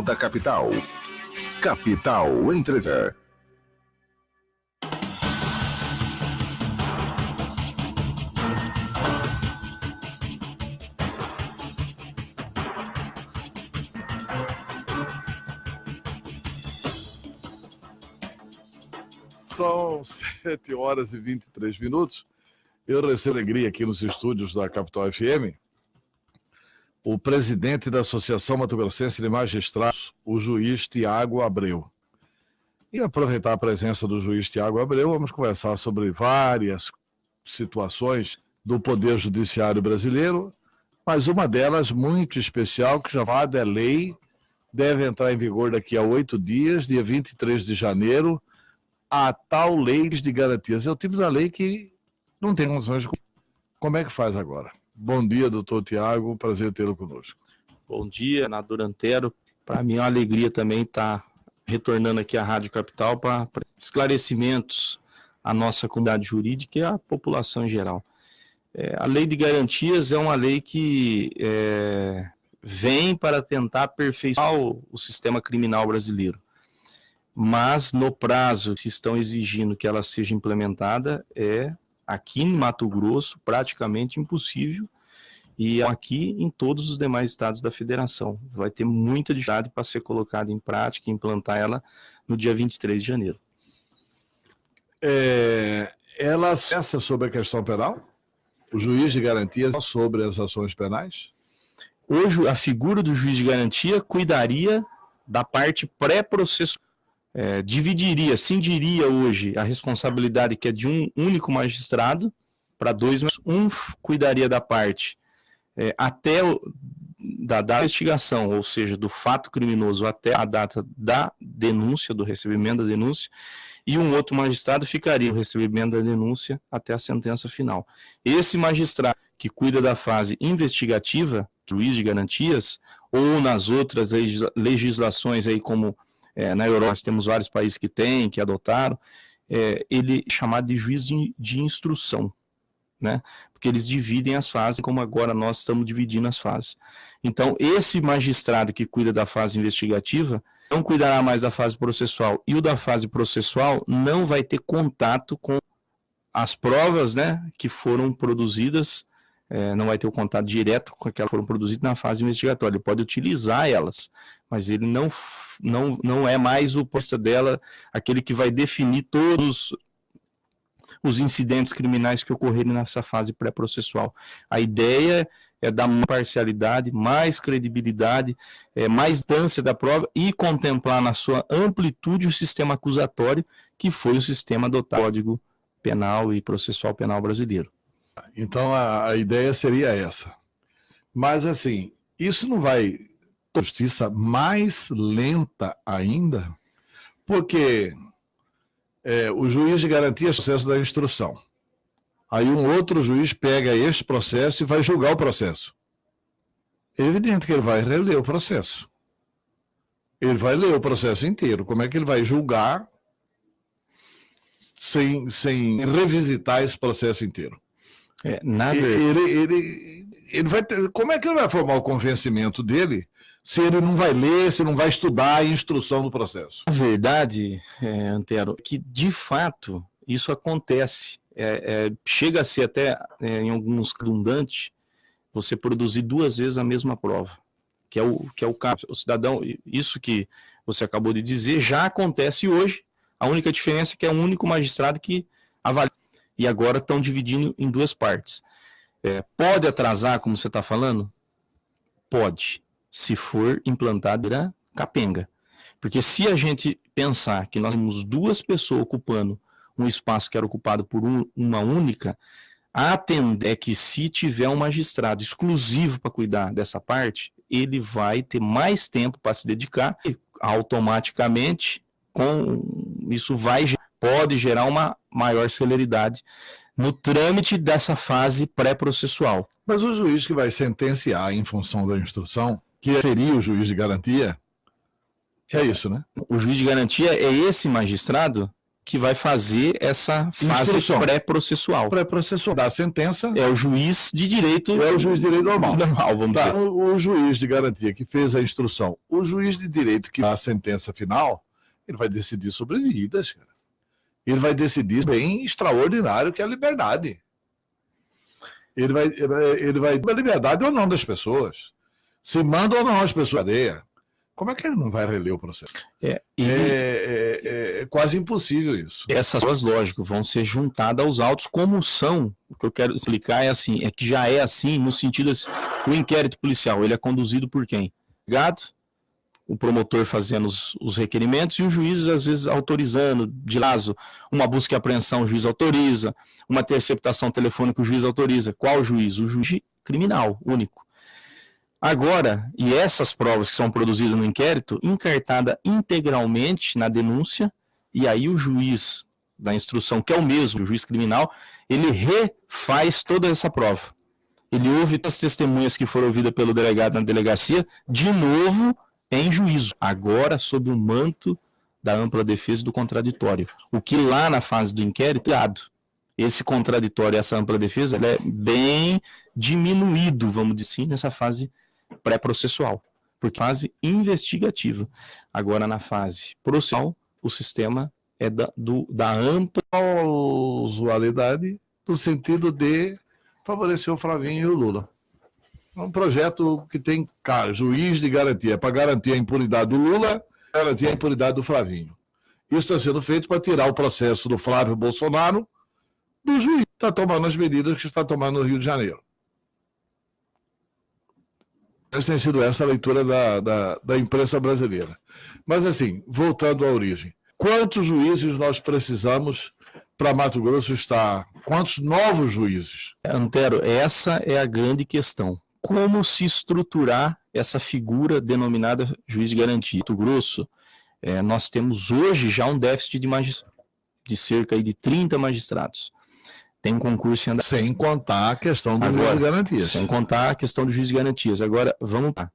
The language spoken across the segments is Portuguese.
da capital. Capital Entrevista. São 7h23. Eu recebo alegria aqui nos estúdios da Capital FM o presidente da Associação Mato Grossense de Magistrados, o juiz Tiago Abreu. E aproveitar a presença do juiz Tiago Abreu, vamos conversar sobre várias situações do Poder Judiciário brasileiro, mas uma delas muito especial, que já é lei, deve entrar em vigor daqui a 8 dias, dia 23 de janeiro, a tal lei de garantias. É o tipo da lei que não tem condições de... Como é que faz agora? Bom dia, doutor Tiago, prazer tê-lo conosco. Bom dia, senador Antero. Para mim é uma alegria também estar retornando aqui à Rádio Capital para esclarecimentos à nossa comunidade jurídica e à população em geral. A lei de garantias é uma lei que vem para tentar aperfeiçoar o sistema criminal brasileiro. Mas no prazo que estão exigindo que ela seja implementada, aqui em Mato Grosso praticamente impossível, e aqui em todos os demais estados da federação. Vai ter muita dificuldade para ser colocada em prática e implantar ela no dia 23 de janeiro. Ela acessa sobre a questão penal? O juiz de garantias sobre as ações penais? Hoje, a figura do juiz de garantia cuidaria da parte pré-processual. Cindiria hoje a responsabilidade que é de um único magistrado para dois, mas um cuidaria da parte até da investigação, ou seja, do fato criminoso até a data da denúncia, do recebimento da denúncia, e um outro magistrado ficaria no recebimento da denúncia até a sentença final. Esse magistrado que cuida da fase investigativa, juiz de garantias, ou nas outras legislações aí como na Europa, nós temos vários países que adotaram, ele é chamado de juiz de instrução, né? Porque eles dividem as fases, como agora nós estamos dividindo as fases. Então, esse magistrado que cuida da fase investigativa não cuidará mais da fase processual, e o da fase processual não vai ter contato com as provas, né, que foram produzidas, não vai ter o contato direto com aquelas que foram produzidas na fase investigatória. Ele pode utilizar elas, mas ele não é mais o posto dela, aquele que vai definir todos os incidentes criminais que ocorrerem nessa fase pré-processual. A ideia é dar mais parcialidade, mais credibilidade, mais distância da prova e contemplar na sua amplitude o sistema acusatório, que foi o sistema adotado no Código Penal e Processual Penal brasileiro. Então a ideia seria essa. Mas assim, isso não vai a justiça mais lenta ainda? Porque o juiz de garantia é o processo da instrução. Aí um outro juiz pega este processo e vai julgar o processo. É evidente que ele vai reler o processo. Ele vai ler o processo inteiro. Como é que ele vai julgar sem revisitar esse processo inteiro? Ele vai ter, como é que ele vai formar o convencimento dele se ele não vai ler, se não vai estudar a instrução do processo? A verdade, Antero, que de fato isso acontece. Chega a ser até, em alguns redundante, você produzir 2 vezes a mesma prova, que é o caso. O cidadão, isso que você acabou de dizer, já acontece hoje. A única diferença é que é um único magistrado que avalia. E agora estão dividindo em 2 partes. Pode atrasar, como você está falando? Pode, se for implantado na capenga. Porque se a gente pensar que nós temos 2 pessoas ocupando um espaço que era ocupado por uma única, a tendência é que se tiver um magistrado exclusivo para cuidar dessa parte, ele vai ter mais tempo para se dedicar e automaticamente isso pode gerar uma maior celeridade no trâmite dessa fase pré-processual. Mas o juiz que vai sentenciar em função da instrução, que seria o juiz de garantia, é isso, né? O juiz de garantia é esse magistrado que vai fazer essa fase Instrução. pré-processual. Pré-processual. Da sentença. É o juiz de direito. É o juiz de direito normal. Vamos Tá. dizer. O juiz de garantia que fez a instrução, o juiz de direito que dá a sentença final, ele vai decidir sobre vidas, cara. Ele vai decidir bem extraordinário que é a liberdade. Ele vai a liberdade ou não das pessoas. Se manda ou não as pessoas à cadeia. Como é que ele não vai reler o processo? É quase impossível isso. Essas coisas, lógico, vão ser juntadas aos autos como são. O que eu quero explicar é assim, é que já é assim no sentido assim, o inquérito policial, ele é conduzido por quem? O promotor fazendo os requerimentos e o juiz, às vezes, autorizando, de caso, uma busca e apreensão, o juiz autoriza, uma interceptação telefônica, o juiz autoriza. Qual juiz? O juiz criminal, único. Agora, e essas provas que são produzidas no inquérito, encartada integralmente na denúncia, e aí o juiz da instrução, que é o mesmo, o juiz criminal, ele refaz toda essa prova. Ele ouve as testemunhas que foram ouvidas pelo delegado na delegacia, de novo, em juízo, agora sob o manto da ampla defesa e do contraditório. O que lá na fase do inquérito é dado. Esse contraditório, essa ampla defesa, ela é bem diminuído, vamos dizer assim, nessa fase pré-processual, porque fase investigativa. Agora, na fase processual, o sistema é da ampla usualidade no sentido de favorecer o Flavinho e o Lula. É um projeto que tem, cara, juiz de garantia, para garantir a impunidade do Lula, garantir a impunidade do Flavinho. Isso está sendo feito para tirar o processo do Flávio Bolsonaro do juiz que está tomando as medidas que está tomando no Rio de Janeiro. Tem sido essa a leitura da imprensa brasileira. Mas, assim, voltando à origem, quantos juízes nós precisamos para Mato Grosso estar? Quantos novos juízes? Antero, essa é a grande questão. Como se estruturar essa figura denominada juiz de garantia? Mato Grosso, nós temos hoje já um déficit de cerca de 30 magistrados. Tem um concurso em andamento. Sem contar a questão do juiz de garantias. Sem contar a questão do juiz de garantias. Agora, vamos lá.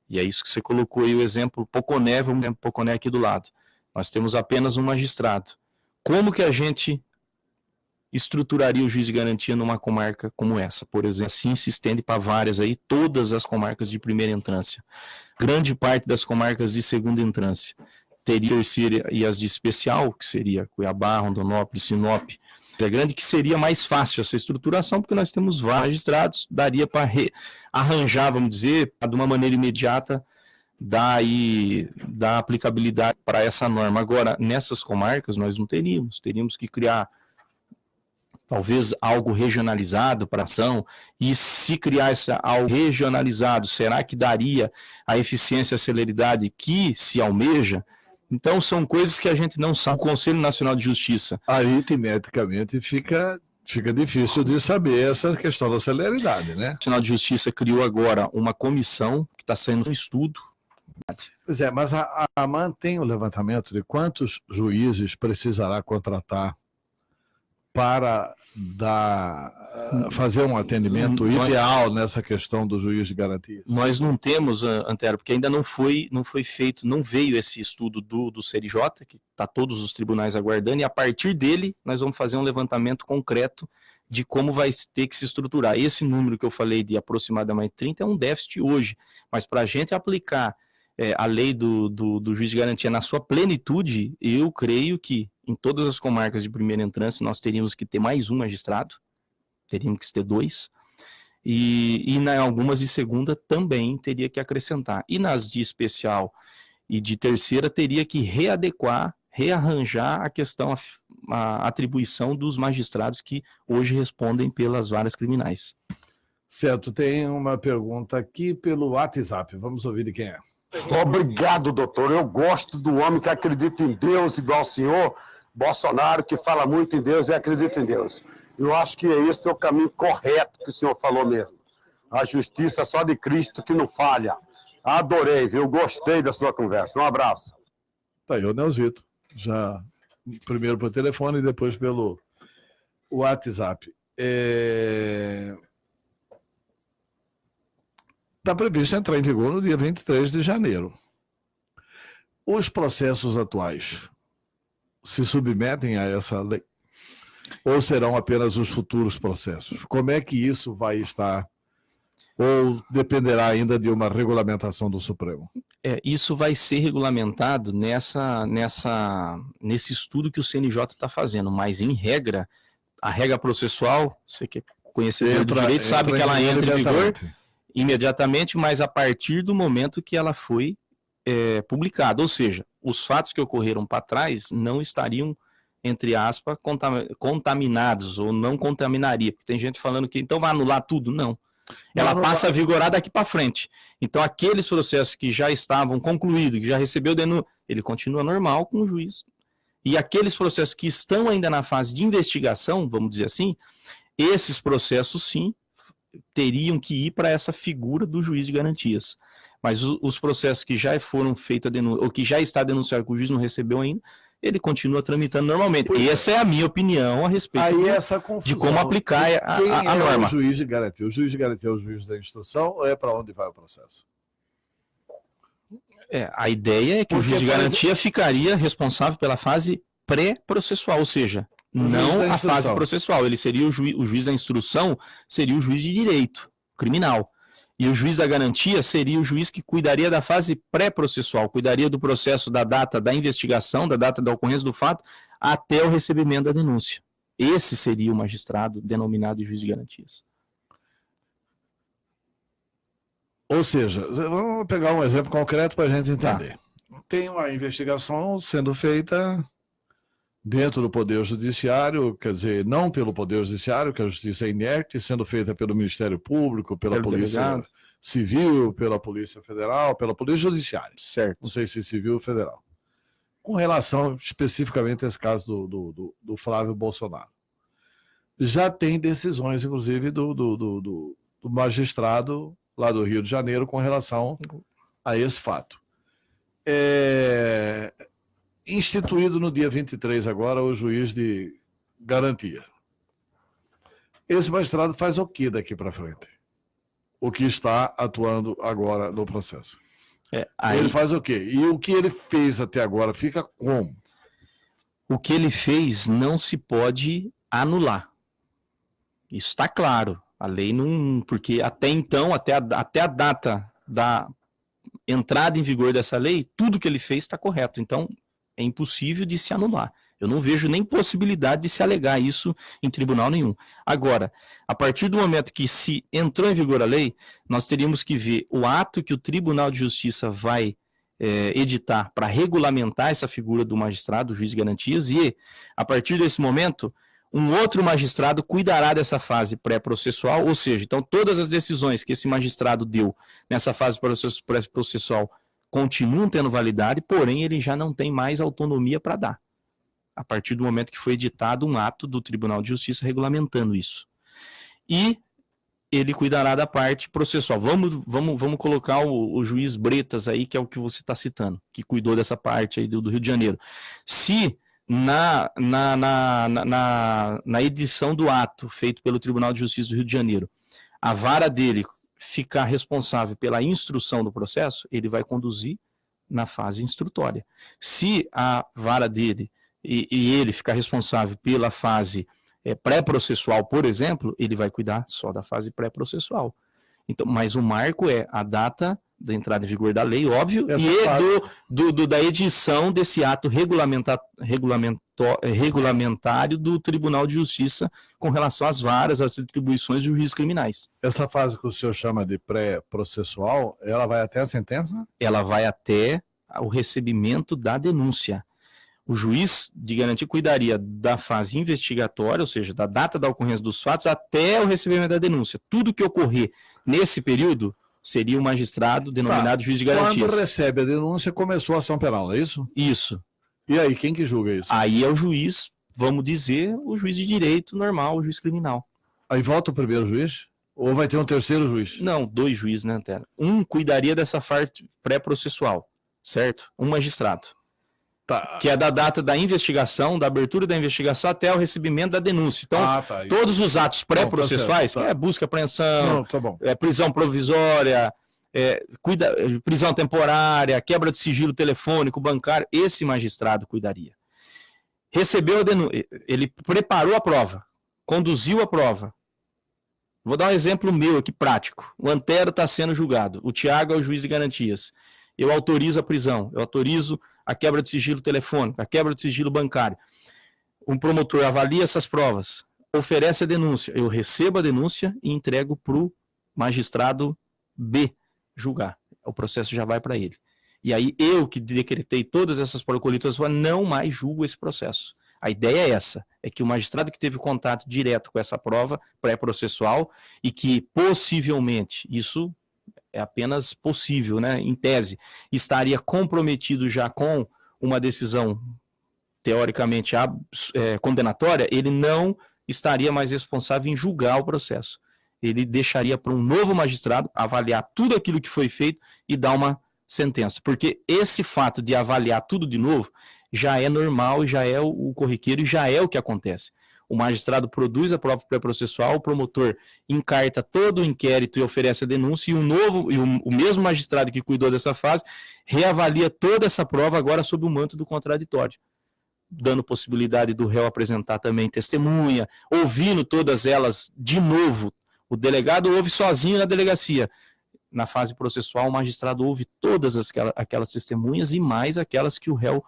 E é isso que você colocou aí o exemplo Poconé, vamos ver Poconé aqui do lado. Nós temos apenas um magistrado. Como que a gente estruturaria o juiz de garantia numa comarca como essa? Por exemplo, assim se estende para várias aí, todas as comarcas de primeira entrância. Grande parte das comarcas de segunda entrância. Teria terceira e as de especial, que seria Cuiabá, Rondonópolis, Sinop. É grande, que seria mais fácil essa estruturação, porque nós temos vários magistrados, daria para arranjar, vamos dizer, de uma maneira imediata, dar aplicabilidade para essa norma. Agora, nessas comarcas, nós não teríamos que criar talvez algo regionalizado para a ação, e se criar algo regionalizado, será que daria a eficiência e a celeridade que se almeja? Então, são coisas que a gente não sabe. O Conselho Nacional de Justiça. Aritmeticamente fica difícil de saber essa questão da celeridade, né? O Nacional de Justiça criou agora uma comissão que está saindo um estudo. Pois é, mas a AMAN tem o levantamento de quantos juízes precisará contratar para fazer um atendimento ideal nessa questão do juiz de garantia? Nós não temos, Antero, porque ainda não foi feito, não veio esse estudo do CNJ, que está todos os tribunais aguardando, e a partir dele nós vamos fazer um levantamento concreto de como vai ter que se estruturar. Esse número que eu falei de aproximadamente 30 é um déficit hoje, mas para a gente aplicar a lei do juiz de garantia na sua plenitude, eu creio que em todas as comarcas de primeira entrância nós teríamos que ter mais um magistrado, teríamos que ter 2, e em algumas de segunda também teria que acrescentar. E nas de especial e de terceira teria que readequar, rearranjar a questão, a atribuição dos magistrados que hoje respondem pelas varas criminais. Certo, tem uma pergunta aqui pelo WhatsApp, vamos ouvir de quem é. Obrigado, doutor. Eu gosto do homem que acredita em Deus, igual o senhor Bolsonaro, que fala muito em Deus e acredita em Deus. Eu acho que esse é o caminho correto que o senhor falou mesmo. A justiça só de Cristo que não falha. Adorei, viu? Gostei da sua conversa. Um abraço. Tá aí o Neuzito. Já primeiro pelo telefone e depois pelo WhatsApp. Está previsto entrar em vigor no dia 23 de janeiro. Os processos atuais se submetem a essa lei? Ou serão apenas os futuros processos? Como é que isso vai estar? Ou dependerá ainda de uma regulamentação do Supremo? Isso vai ser regulamentado nesse estudo que o CNJ está fazendo, mas em regra, a regra processual, você que é conhecedor do direito sabe que ela entra em vigor imediatamente, mas a partir do momento que ela foi publicada, ou seja, os fatos que ocorreram para trás não estariam, entre aspas, contaminados, ou não contaminaria, porque tem gente falando que então vai anular tudo, não. Ela passa a vigorar daqui para frente. Então, aqueles processos que já estavam concluídos, que já recebeu denúncia, ele continua normal com o juiz. E aqueles processos que estão ainda na fase de investigação, vamos dizer assim, esses processos, sim, teriam que ir para essa figura do juiz de garantias. Mas os processos que já foram feitos a denúncia, ou que já está denunciado que o juiz não recebeu ainda, ele continua tramitando normalmente. Essa é a minha opinião a respeito de como aplicar a norma. O juiz de garantia? O juiz de garantia é o juiz da instrução ou é para onde vai o processo? A ideia é que o juiz de garantia ficaria responsável pela fase pré-processual, ou seja, não a fase processual. Ele seria o juiz da instrução, seria o juiz de direito criminal. E o juiz da garantia seria o juiz que cuidaria da fase pré-processual, cuidaria do processo da data da investigação, da data da ocorrência do fato, até o recebimento da denúncia. Esse seria o magistrado denominado juiz de garantias. Ou seja, vamos pegar um exemplo concreto para a gente entender. Tem uma investigação sendo feita dentro do Poder Judiciário, quer dizer, não pelo Poder Judiciário, que a Justiça é inerte, sendo feita pelo Ministério Público, pela Polícia Civil, pela Polícia Federal, pela Polícia Judiciária. Certo. Não sei se civil ou federal. Com relação especificamente a esse caso do Flávio Bolsonaro. Já tem decisões, inclusive, do magistrado lá do Rio de Janeiro com relação a esse fato. Instituído no dia 23 agora o juiz de garantia. Esse magistrado faz o que daqui para frente? O que está atuando agora no processo. Ele faz o quê? E o que ele fez até agora fica como? O que ele fez não se pode anular. Isso está claro. A lei não... Porque até então, até a data da entrada em vigor dessa lei, tudo que ele fez está correto. Então, é impossível de se anular. Eu não vejo nem possibilidade de se alegar isso em tribunal nenhum. Agora, a partir do momento que se entrou em vigor a lei, nós teríamos que ver o ato que o Tribunal de Justiça vai editar para regulamentar essa figura do magistrado, do juiz de garantias, e, a partir desse momento, um outro magistrado cuidará dessa fase pré-processual, ou seja, então todas as decisões que esse magistrado deu nessa fase pré-processual continuam tendo validade, porém ele já não tem mais autonomia para dar. A partir do momento que foi editado um ato do Tribunal de Justiça regulamentando isso. E ele cuidará da parte processual. Vamos colocar o juiz Bretas aí, que é o que você está citando, que cuidou dessa parte aí do Rio de Janeiro. Se na edição do ato feito pelo Tribunal de Justiça do Rio de Janeiro, a vara dele ficar responsável pela instrução do processo, ele vai conduzir na fase instrutória. Se a vara dele e ele ficar responsável pela fase pré-processual, por exemplo, ele vai cuidar só da fase pré-processual. Então, mas o marco é a data da entrada em vigor da lei, óbvio, e da edição desse ato regulamentário do Tribunal de Justiça com relação às varas, às atribuições dos juízes criminais. Essa fase que o senhor chama de pré-processual, ela vai até a sentença? Ela vai até o recebimento da denúncia. O juiz de garantia cuidaria da fase investigatória, ou seja, da data da ocorrência dos fatos, até o recebimento da denúncia. Tudo que ocorrer nesse período seria o magistrado denominado juiz de garantias. Quando recebe a denúncia, começou a ação penal, não é isso? Isso. E aí, quem que julga isso? Aí é o juiz, vamos dizer, o juiz de direito normal, o juiz criminal. Aí volta o primeiro juiz? Ou vai ter um terceiro juiz? Não, 2 juízes, né, Antena? Um cuidaria dessa fase pré-processual, certo? Um magistrado. Tá. Que é da data da investigação, da abertura da investigação até o recebimento da denúncia. Então, todos os atos pré-processuais, que é busca, apreensão, prisão provisória, prisão temporária, quebra de sigilo telefônico, bancário, esse magistrado cuidaria. recebeu a denúncia, ele preparou a prova, conduziu a prova. Vou dar um exemplo meu aqui prático. O Antero está sendo julgado, o Tiago é o juiz de garantias. Eu autorizo a prisão, eu autorizo a quebra de sigilo telefônico, a quebra de sigilo bancário. Um promotor avalia essas provas, oferece a denúncia, eu recebo a denúncia e entrego para o magistrado B julgar. O processo já vai para ele. E aí eu que decretei todas essas procolitas, não mais julgo esse processo. A ideia é essa, é que o magistrado que teve contato direto com essa prova pré-processual e que possivelmente, isso é apenas possível, né, em tese, estaria comprometido já com uma decisão teoricamente condenatória, ele não estaria mais responsável em julgar o processo. Ele deixaria para um novo magistrado avaliar tudo aquilo que foi feito e dar uma sentença. Porque esse fato de avaliar tudo de novo já é normal, já é o corriqueiro e já é o que acontece. O magistrado produz a prova pré-processual, o promotor encarta todo o inquérito e oferece a denúncia, e o mesmo magistrado que cuidou dessa fase reavalia toda essa prova agora sob o manto do contraditório, dando possibilidade do réu apresentar também testemunha, ouvindo todas elas de novo. O delegado ouve sozinho na delegacia. Na fase processual, o magistrado ouve todas aquelas testemunhas e mais aquelas que o réu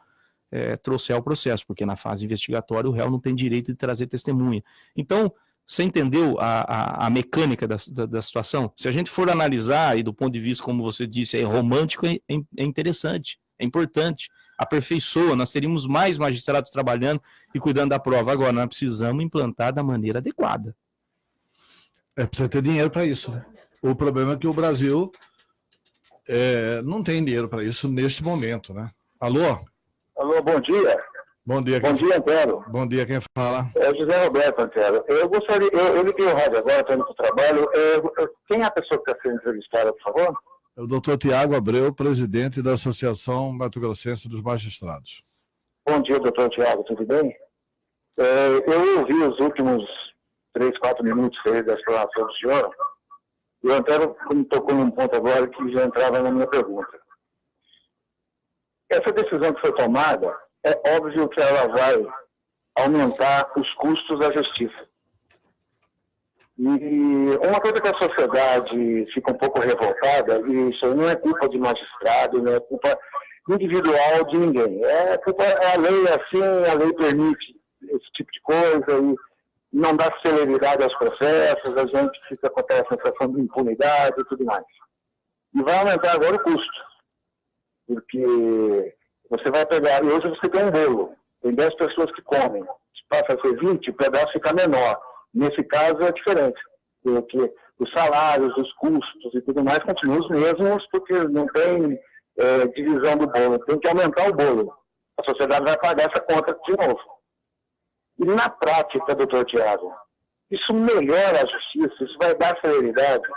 trouxer ao processo, porque na fase investigatória o réu não tem direito de trazer testemunha. Então, você entendeu a mecânica da situação? Se a gente for analisar, e do ponto de vista, como você disse, romântico, é interessante, é importante, aperfeiçoa, nós teríamos mais magistrados trabalhando e cuidando da prova. Agora, nós precisamos implantar da maneira adequada. Precisa ter dinheiro para isso, né? O problema é que o Brasil não tem dinheiro para isso neste momento, né? Alô? Alô, bom dia. Bom dia. Bom dia, Antero. Bom dia, quem fala? É José Roberto, Antero. Eu liguei o rádio agora, estou indo para o trabalho. Quem é a pessoa que está sendo entrevistada, por favor? É o doutor Tiago Abreu, presidente da Associação Mato Grossense dos Magistrados. Bom dia, doutor Tiago, tudo bem? Eu ouvi os últimos 3, 4 minutos da explanação do senhor, e o Antero me tocou num ponto agora que já entrava na minha pergunta. Essa decisão que foi tomada, é óbvio que ela vai aumentar os custos da justiça. E uma coisa que a sociedade fica um pouco revoltada, e isso não é culpa de magistrado, não é culpa individual de ninguém. É a lei assim, a lei permite esse tipo de coisa e não dá celeridade aos processos, a gente fica com aquela sensação de impunidade e tudo mais. E vai aumentar agora o custo. Porque você vai pegar, e hoje você tem um bolo, tem 10 pessoas que comem, se passa a ser 20, o pedaço fica menor. Nesse caso é diferente, porque os salários, os custos e tudo mais continuam os mesmos, porque não tem divisão do bolo, tem que aumentar o bolo. A sociedade vai pagar essa conta de novo. E na prática, doutor Tiago, isso melhora a justiça, isso vai dar celeridade.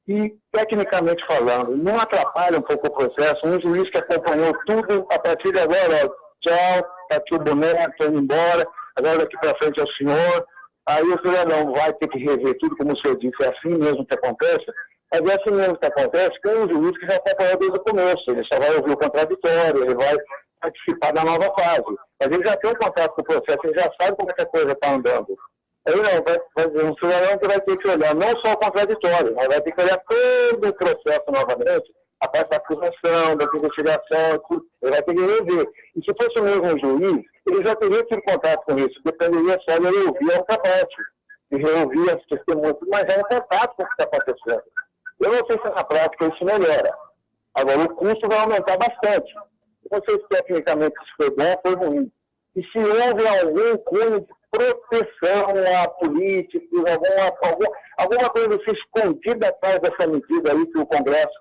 E, tecnicamente falando, não atrapalha um pouco o processo. Um juiz que acompanhou tudo, a partir de agora, tchau, tá aqui o boneco, tô indo embora, agora daqui para frente é o senhor. Aí o cidadão vai ter que rever tudo, como o senhor disse, é assim mesmo que acontece. Mas é assim mesmo que acontece com um juiz que já acompanhou desde o começo. Ele só vai ouvir o contraditório, ele vai participar da nova fase. Mas ele já tem contato com o processo, ele já sabe como é que a coisa está andando. Aí não, vai um cidadão que vai ter que olhar não só o contraditório, mas vai ter que olhar todo o processo novamente, a parte da acusação, da investigação, tudo. Ele vai ter que rever. E se fosse o mesmo juiz, ele já teria tido contato com isso, dependeria só de ele ouvir a outra parte, e reouvir as testemunhas, mas é um contato com o que está acontecendo. Eu não sei se na prática isso melhora. Agora, o custo vai aumentar bastante. Eu não sei se tecnicamente isso foi bom ou foi ruim. E se houve algum cunho de proteção a políticos, alguma coisa assim escondida atrás dessa medida aí que o Congresso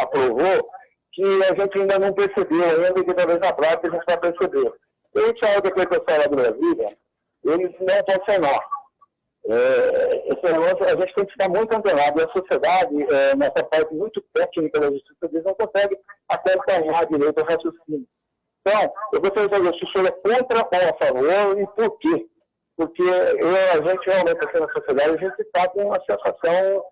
aprovou, que a gente ainda não percebeu ainda, e que talvez na prática a gente vai perceber. Esse áudio que eu falo do Brasília, ele não pode ser nó. A gente tem que ficar muito antenado. E a sociedade, nessa parte muito técnica da justiça, eles não consegue acompanhar direito o raciocínio. Então, eu gostaria de saber se o senhor é contra ou a favor e por quê? Porque a gente realmente, assim, na sociedade, a gente está com uma sensação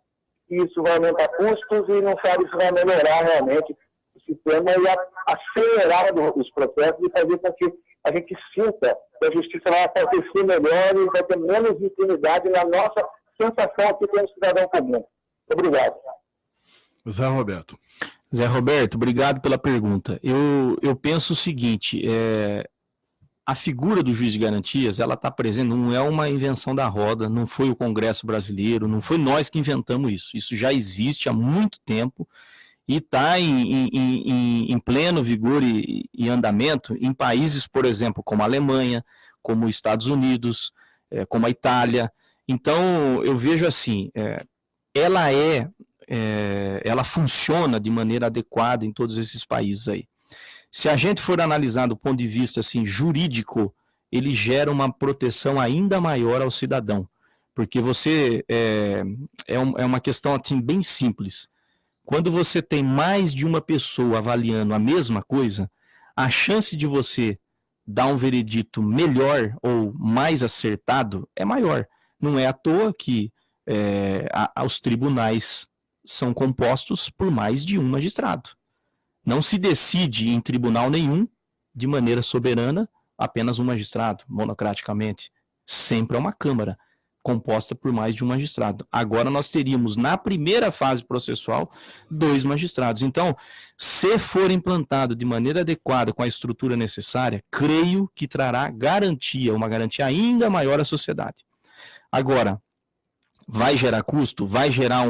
que isso vai aumentar custos e não sabe se vai melhorar realmente o sistema e acelerar os processos e fazer com que a gente sinta que a justiça vai acontecer melhor e vai ter menos impunidade na nossa sensação aqui como cidadão comum. Obrigado. Zé Roberto. Zé Roberto, obrigado pela pergunta. Eu penso o seguinte, a figura do juiz de garantias, ela está presente, não é uma invenção da roda, não foi o Congresso brasileiro, não foi nós que inventamos isso. Isso já existe há muito tempo e está em pleno vigor e andamento em países, por exemplo, como a Alemanha, como os Estados Unidos, como a Itália. Então, eu vejo assim, ela funciona de maneira adequada em todos esses países aí. Se a gente for analisar do ponto de vista assim, jurídico, ele gera uma proteção ainda maior ao cidadão, porque você é uma questão assim, bem simples. Quando você tem mais de uma pessoa avaliando a mesma coisa, a chance de você dar um veredito melhor ou mais acertado é maior. Não é à toa que os tribunais são compostos por mais de um magistrado. Não se decide em tribunal nenhum, de maneira soberana, apenas um magistrado, monocraticamente. Sempre é uma Câmara, composta por mais de um magistrado. Agora nós teríamos, na primeira fase processual, 2 magistrados. Então, se for implantado de maneira adequada, com a estrutura necessária, creio que trará garantia, uma garantia ainda maior à sociedade. Agora, vai gerar custo? Vai gerar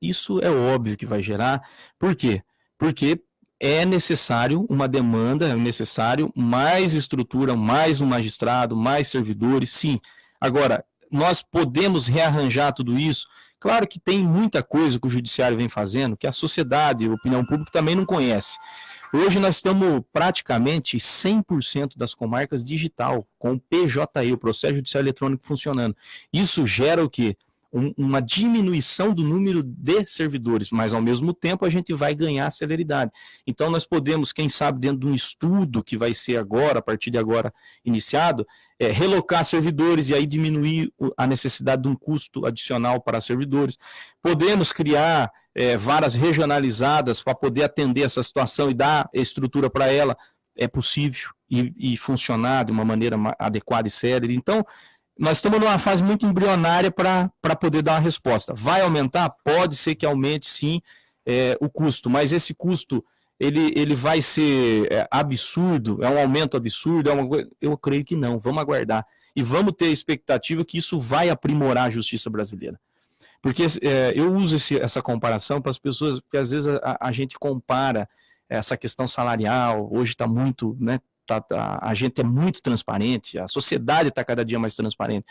Isso é óbvio que vai gerar. Por quê? Porque é necessário uma demanda, é necessário mais estrutura, mais um magistrado, mais servidores, sim. Agora, nós podemos rearranjar tudo isso? Claro que tem muita coisa que o judiciário vem fazendo, que a sociedade, a opinião pública também não conhece. Hoje nós estamos praticamente 100% das comarcas digital, com o PJE, o Processo Judicial Eletrônico, funcionando. Isso gera o quê? Uma diminuição do número de servidores, mas ao mesmo tempo a gente vai ganhar celeridade. Então nós podemos, quem sabe, dentro de um estudo que vai ser agora, a partir de agora iniciado, relocar servidores e aí diminuir a necessidade de um custo adicional para servidores. Podemos criar varas regionalizadas para poder atender essa situação e dar estrutura para ela. É possível e funcionar de uma maneira adequada e séria. Então, nós estamos numa fase muito embrionária para poder dar uma resposta. Vai aumentar? Pode ser que aumente, sim, o custo, mas esse custo ele vai ser absurdo, é um aumento absurdo, eu creio que não, vamos aguardar. E vamos ter a expectativa que isso vai aprimorar a justiça brasileira. Porque eu uso essa comparação para as pessoas, porque às vezes a gente compara essa questão salarial, hoje está muito, né? A gente é muito transparente, a sociedade está cada dia mais transparente,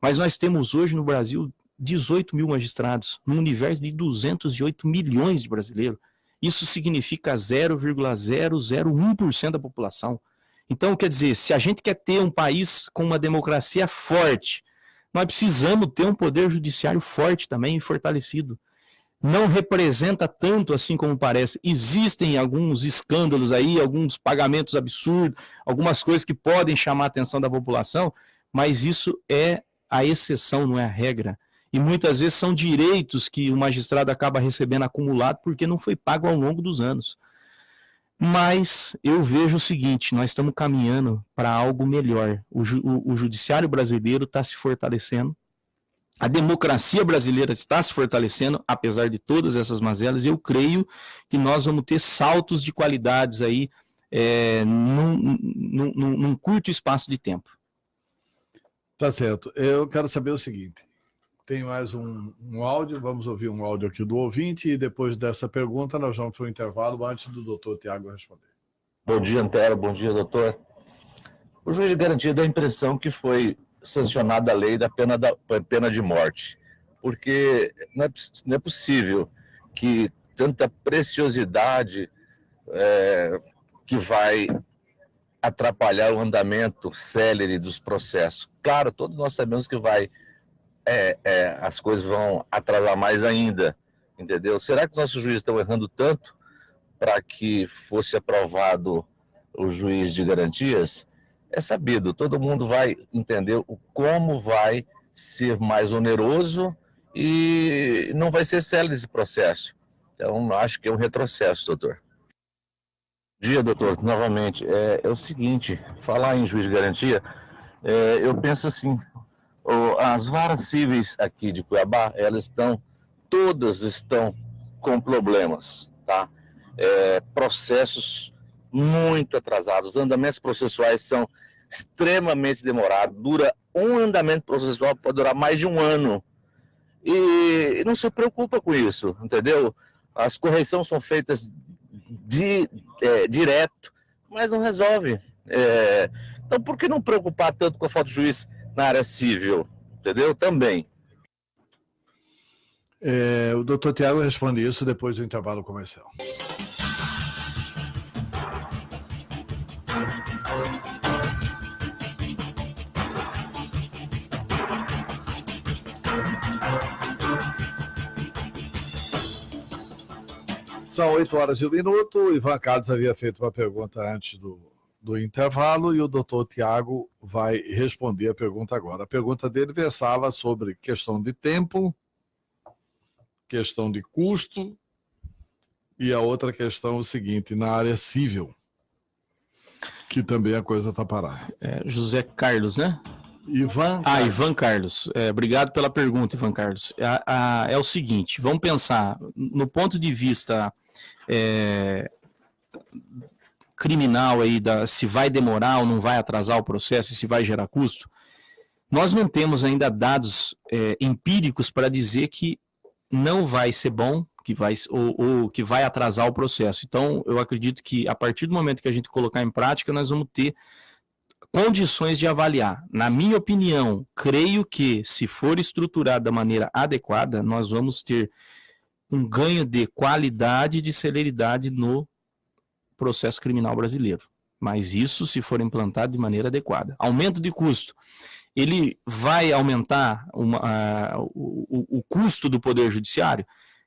mas nós temos hoje no Brasil 18 mil magistrados, num universo de 208 milhões de brasileiros. Isso significa 0,001% da população. Então, quer dizer, se a gente quer ter um país com uma democracia forte, nós precisamos ter um poder judiciário forte também e fortalecido. Não representa tanto assim como parece. Existem alguns escândalos aí, alguns pagamentos absurdos, algumas coisas que podem chamar a atenção da população, mas isso é a exceção, não é a regra. E muitas vezes são direitos que o magistrado acaba recebendo acumulado porque não foi pago ao longo dos anos. Mas eu vejo o seguinte, nós estamos caminhando para algo melhor. O judiciário brasileiro está se fortalecendo. A democracia brasileira está se fortalecendo, apesar de todas essas mazelas, e eu creio que nós vamos ter saltos de qualidades aí num curto espaço de tempo. Tá certo. Eu quero saber o seguinte, tem mais um áudio, vamos ouvir um áudio aqui do ouvinte, e depois dessa pergunta nós vamos para o intervalo antes do doutor Tiago responder. Bom dia, Antero, bom dia, doutor. O juiz de garantia dá a impressão que foi sancionada a lei da pena de morte, porque não é possível que tanta preciosidade que vai atrapalhar o andamento célere dos processos. Claro, todos nós sabemos que as coisas vão atrasar mais ainda, entendeu? Será que os nossos juízes estão errando tanto para que fosse aprovado o juiz de garantias? É sabido, todo mundo vai entender como vai ser mais oneroso e não vai ser célere esse processo. Então, acho que é um retrocesso, doutor. Dia, doutor, novamente. É o seguinte, falar em juiz de garantia, eu penso assim, as varas cíveis aqui de Cuiabá, todas estão com problemas, tá? Processos muito atrasados, os andamentos processuais são extremamente demorados, um andamento processual pode durar mais de um ano, e não se preocupa com isso, entendeu? As correições são feitas direto, mas não resolve. Então, por que não preocupar tanto com a falta de juiz na área civil, entendeu? Também. O doutor Tiago responde isso depois do intervalo comercial. São 8h01. O Ivan Carlos havia feito uma pergunta antes do intervalo e o doutor Tiago vai responder a pergunta agora. A pergunta dele versava sobre questão de tempo, questão de custo e a outra questão é o seguinte, na área civil, que também a coisa está parada. José Carlos, né? Ivan Carlos. Ivan Carlos. Obrigado pela pergunta, Ivan Carlos. É o seguinte, vamos pensar no ponto de vista criminal aí, se vai demorar ou não vai atrasar o processo e se vai gerar custo. Nós não temos ainda dados empíricos para dizer que não vai ser bom, ou que vai atrasar o processo. Então, eu acredito que a partir do momento que a gente colocar em prática, nós vamos ter condições de avaliar. Na minha opinião, creio que se for estruturado da maneira adequada, nós vamos ter um ganho de qualidade e de celeridade no processo criminal brasileiro. Mas isso se for implantado de maneira adequada. Aumento de custo. Ele vai aumentar o custo do Poder Judiciário?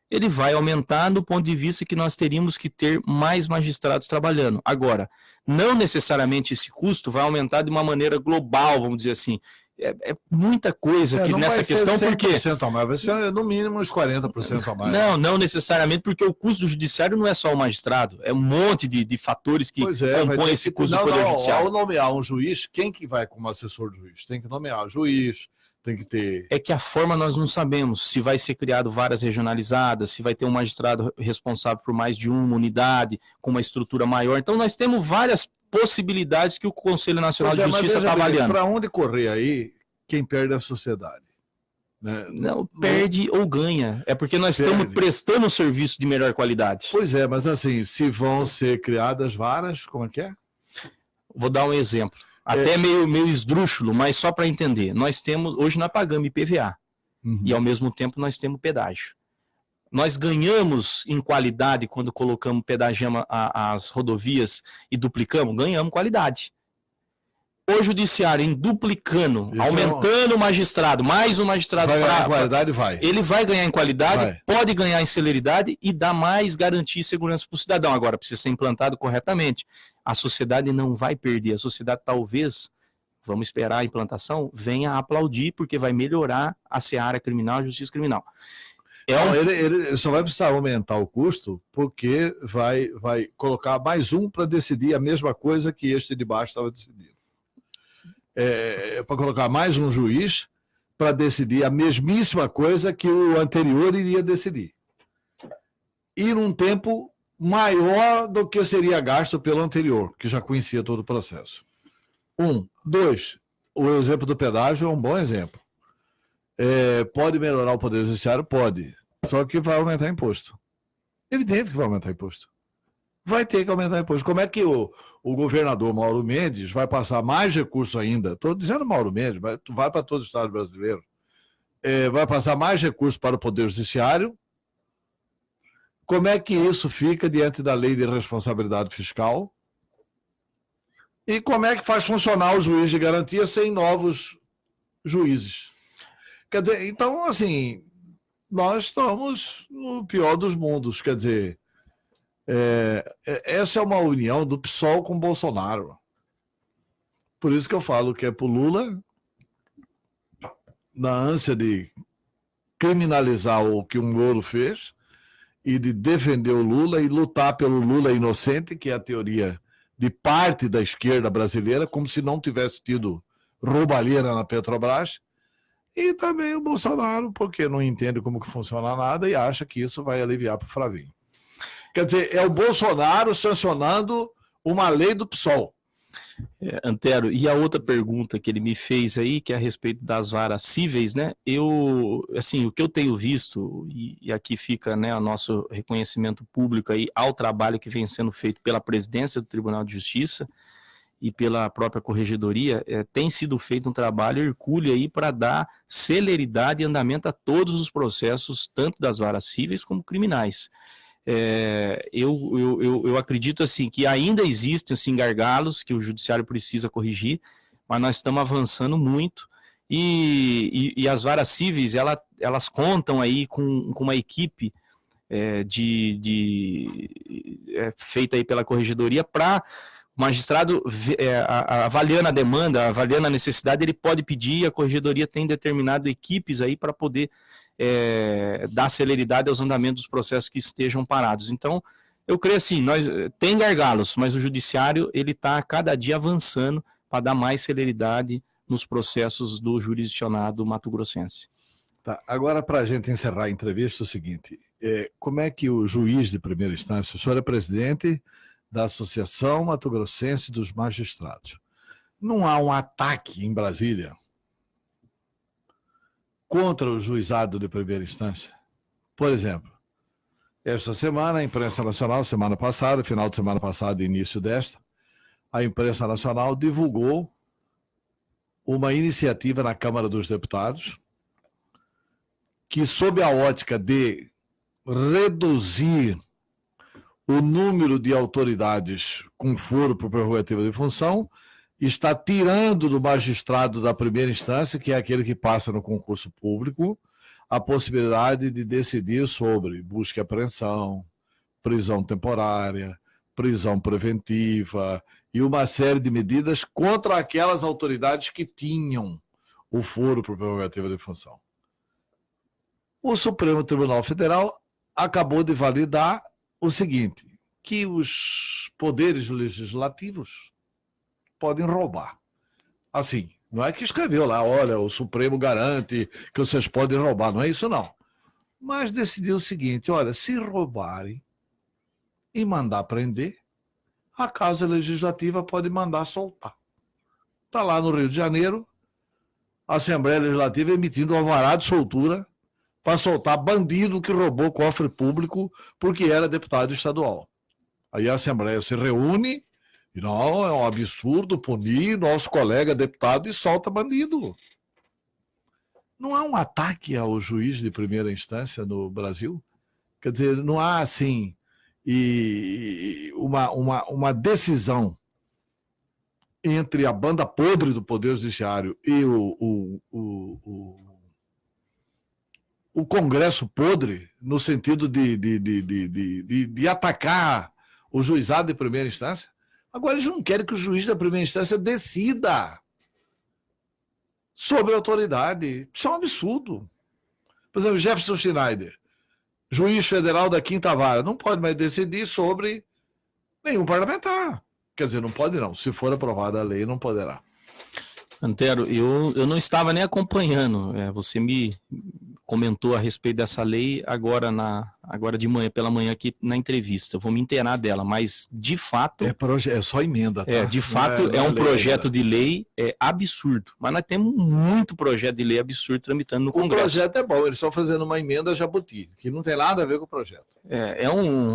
Ele vai aumentar do ponto de vista que nós teríamos que ter mais magistrados trabalhando. Agora, não necessariamente esse custo vai aumentar de uma maneira global, vamos dizer assim. É muita coisa que nessa questão, porque... a mais, vai ser no mínimo uns 40% a mais. Não necessariamente, porque o custo do judiciário não é só o magistrado, é um monte de fatores que compõem esse custo do Poder Judiciário. Ao nomear um juiz, quem que vai como assessor do juiz? Tem que nomear o juiz, tem que ter... É que a forma nós não sabemos, se vai ser criado varas regionalizadas, se vai ter um magistrado responsável por mais de uma unidade, com uma estrutura maior. Então nós temos várias possibilidades que o Conselho Nacional de Justiça está avaliando. Para onde correr aí, quem perde é a sociedade. Né? Não, perde ou ganha. É porque nós estamos prestando um serviço de melhor qualidade. Pois é, mas assim, se vão ser criadas varas, como é que é? Vou dar um exemplo. Até meio esdrúxulo, mas só para entender. Hoje nós pagamos IPVA. E ao mesmo tempo nós temos pedágio. Nós ganhamos em qualidade quando colocamos pedagiamos as rodovias e duplicamos, ganhamos qualidade. O judiciário em duplicando, aumentando o magistrado, mais um magistrado... Vai ganhar em qualidade, vai. Ele vai ganhar em qualidade, pode ganhar em celeridade e dar mais garantia e segurança para o cidadão. Agora, precisa ser implantado corretamente. A sociedade não vai perder. A sociedade talvez, vamos esperar a implantação, venha a aplaudir, porque vai melhorar a seara criminal, a justiça criminal. Ele só vai precisar aumentar o custo porque vai colocar mais um para decidir a mesma coisa que este de baixo estava decidindo. Para colocar mais um juiz para decidir a mesmíssima coisa que o anterior iria decidir. E num tempo maior do que seria gasto pelo anterior, que já conhecia todo o processo. 2, o exemplo do pedágio é um bom exemplo. Pode melhorar o Poder Judiciário? Pode. Só que vai aumentar imposto. Evidente que vai aumentar imposto. Vai ter que aumentar imposto. Como é que o governador Mauro Mendes vai passar mais recursos ainda? Estou dizendo Mauro Mendes, vai para todos os estados brasileiros. Vai passar mais recursos para o Poder Judiciário. Como é que isso fica diante da lei de responsabilidade fiscal? E como é que faz funcionar o juiz de garantia sem novos juízes? Quer dizer, então, assim, nós estamos no pior dos mundos. Quer dizer, essa é uma união do PSOL com Bolsonaro. Por isso que eu falo que é pro Lula, na ânsia de criminalizar o que o Moro fez, e de defender o Lula e lutar pelo Lula inocente, que é a teoria de parte da esquerda brasileira, como se não tivesse tido roubalheira na Petrobras. E também o Bolsonaro, porque não entende como que funciona nada e acha que isso vai aliviar para o Flavinho. Quer dizer, é o Bolsonaro sancionando uma lei do PSOL. Antero, e a outra pergunta que ele me fez aí, que é a respeito das varas cíveis, né? Assim, o que eu tenho visto, e aqui fica, né, o nosso reconhecimento público aí ao trabalho que vem sendo feito pela presidência do Tribunal de Justiça e pela própria Corregedoria, tem sido feito um trabalho hercúleo aí para dar celeridade e andamento a todos os processos, tanto das varas cíveis como criminais. Eu acredito assim que ainda existem assim, gargalos que o judiciário precisa corrigir, mas nós estamos avançando muito e as varas cíveis elas contam aí com uma equipe feita aí pela Corregedoria para o magistrado avaliando a demanda, avaliando a necessidade, ele pode pedir, a Corregedoria tem determinado equipes aí para poder dar celeridade aos andamentos dos processos que estejam parados. Então, eu creio assim, tem gargalos, mas o judiciário ele está cada dia avançando para dar mais celeridade nos processos do jurisdicionado mato-grossense. Tá, agora, para a gente encerrar a entrevista, é o seguinte, como é que o juiz de primeira instância, o senhor é presidente da Associação Mato-Grossense dos Magistrados, não há um ataque em Brasília contra o juizado de primeira instância? Por exemplo, esta semana, a imprensa nacional, semana passada, final de semana passada e início desta, a imprensa nacional divulgou uma iniciativa na Câmara dos Deputados que, sob a ótica de reduzir o número de autoridades com foro por prerrogativa de função, está tirando do magistrado da primeira instância, que é aquele que passa no concurso público, a possibilidade de decidir sobre busca e apreensão, prisão temporária, prisão preventiva e uma série de medidas contra aquelas autoridades que tinham o foro por prerrogativa de função. O Supremo Tribunal Federal acabou de validar o seguinte, que os poderes legislativos podem roubar. Assim, não é que escreveu lá, olha, o Supremo garante que vocês podem roubar, não é isso não. Mas decidiu o seguinte, olha, se roubarem e mandar prender, a Casa Legislativa pode mandar soltar. Está lá no Rio de Janeiro, a Assembleia Legislativa emitindo um alvará de soltura para soltar bandido que roubou cofre público porque era deputado estadual. Aí a Assembleia se reúne e não, é um absurdo punir nosso colega deputado e solta bandido. Não há um ataque ao juiz de primeira instância no Brasil? Quer dizer, não há assim uma decisão entre a banda podre do Poder Judiciário e o Congresso podre, no sentido de atacar o juizado de primeira instância. Agora, eles não querem que o juiz da primeira instância decida sobre a autoridade. Isso é um absurdo. Por exemplo, Jefferson Schneider, juiz federal da quinta vara, não pode mais decidir sobre nenhum parlamentar. Quer dizer, não pode não. Se for aprovada a lei, não poderá. Antero, eu não estava nem acompanhando. Você me comentou a respeito dessa lei agora de manhã, pela manhã aqui na entrevista. Eu vou me inteirar dela, mas de fato... É só emenda, tá? De fato, é um projeto de lei absurdo. Mas nós temos muito projeto de lei absurdo tramitando no Congresso. O projeto é bom, eles estão fazendo uma emenda jabuti, que não tem nada a ver com o projeto.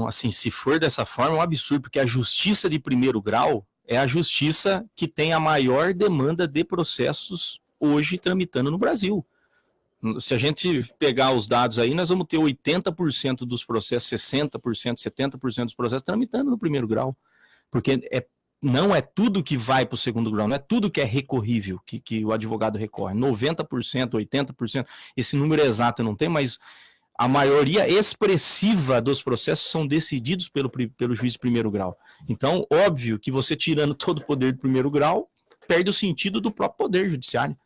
Assim, se for dessa forma, é um absurdo, porque a justiça de primeiro grau é a justiça que tem a maior demanda de processos hoje tramitando no Brasil. Se a gente pegar os dados aí, nós vamos ter 80% dos processos, 60%, 70% dos processos tramitando no primeiro grau. Porque não é tudo que vai para o segundo grau, não é tudo que é recorrível, que o advogado recorre. 90%, 80%, esse número é exato eu não tenho, mas a maioria expressiva dos processos são decididos pelo juiz de primeiro grau. Então, óbvio que você tirando todo o poder de primeiro grau, perde o sentido do próprio poder judiciário.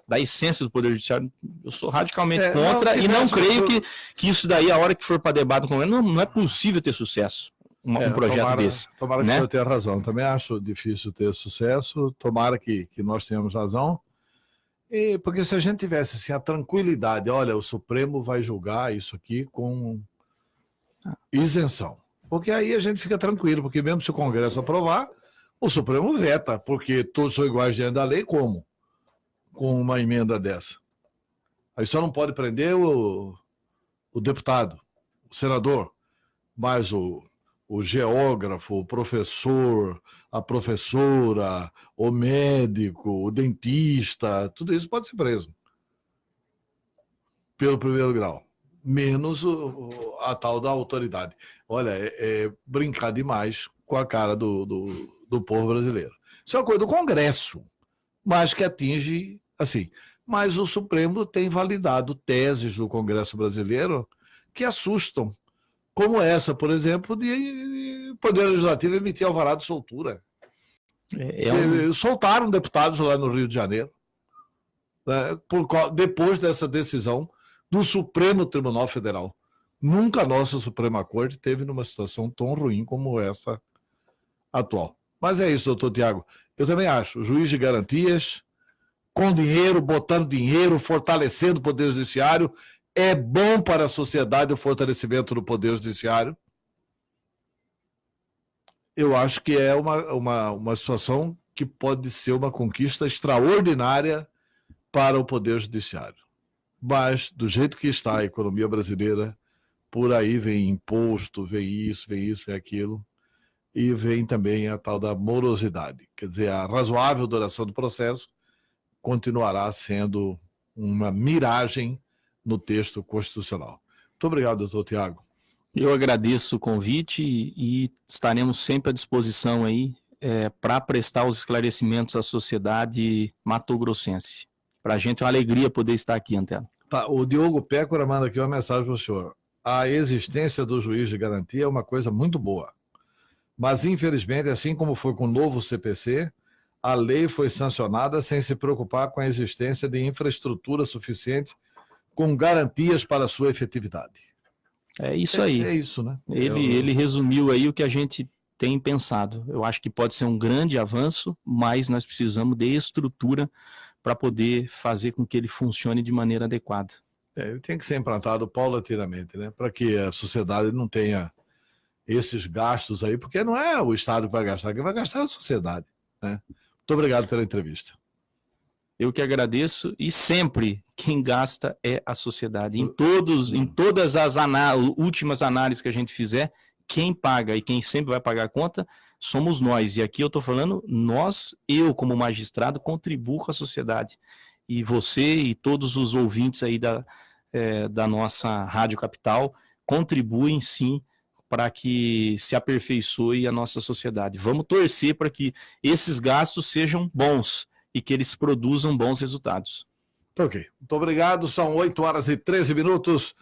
da essência do Poder Judiciário, eu sou radicalmente Não, contra e não creio eu- que isso daí, a hora que for para debate com o Congresso, não é possível ter sucesso um projeto desse. Tomara que né? o senhor tenha razão. Também acho difícil ter sucesso. Tomara que nós tenhamos razão. Porque se a gente tivesse assim, a tranquilidade, olha, o Supremo vai julgar isso aqui com isenção. Porque aí a gente fica tranquilo, porque mesmo se o Congresso aprovar, o Supremo veta, porque todos são iguais diante da lei, como? Com uma emenda dessa. Aí só não pode prender o deputado, o senador, mas o geógrafo, o professor, a professora, o médico, o dentista, tudo isso pode ser preso pelo primeiro grau, menos a tal da autoridade. Olha, é brincar demais com a cara do povo brasileiro. Isso é uma coisa do Congresso, mas que atinge, assim, mas o Supremo tem validado teses do Congresso brasileiro que assustam, como essa, por exemplo, de Poder Legislativo emitir alvará de soltura. Soltaram deputados lá no Rio de Janeiro, né, depois dessa decisão do Supremo Tribunal Federal. Nunca a nossa Suprema Corte teve numa situação tão ruim como essa atual. Mas é isso, doutor Tiago. Eu também acho, juiz de garantias, com dinheiro, botando dinheiro, fortalecendo o Poder Judiciário, é bom para a sociedade o fortalecimento do Poder Judiciário. Eu acho que é uma situação que pode ser uma conquista extraordinária para o Poder Judiciário. Mas, do jeito que está a economia brasileira, por aí vem imposto, vem isso, vem aquilo, e vem também a tal da morosidade. Quer dizer, a razoável duração do processo continuará sendo uma miragem no texto constitucional. Muito obrigado, doutor Tiago. Eu agradeço o convite e estaremos sempre à disposição aí para prestar os esclarecimentos à sociedade matogrossense. Para a gente é uma alegria poder estar aqui, Antelo. Tá, o Diogo Pécora manda aqui uma mensagem para o senhor. A existência do juiz de garantia é uma coisa muito boa. Mas, infelizmente, assim como foi com o novo CPC, a lei foi sancionada sem se preocupar com a existência de infraestrutura suficiente com garantias para a sua efetividade. É isso aí. É isso, né? Ele resumiu aí o que a gente tem pensado. Eu acho que pode ser um grande avanço, mas nós precisamos de estrutura para poder fazer com que ele funcione de maneira adequada. Ele tem que ser implantado paulatinamente, né? Para que a sociedade não tenha esses gastos aí, porque não é o Estado que vai gastar, quem vai gastar é a sociedade, né? Muito obrigado pela entrevista. Eu que agradeço, e sempre quem gasta é a sociedade. Em todas as últimas análises que a gente fizer, quem paga e quem sempre vai pagar a conta somos nós. E aqui eu estou falando eu como magistrado contribuo com a sociedade. E você e todos os ouvintes aí da nossa Rádio Capital contribuem sim para que se aperfeiçoe a nossa sociedade. Vamos torcer para que esses gastos sejam bons e que eles produzam bons resultados. Ok. Muito obrigado. São 8h13.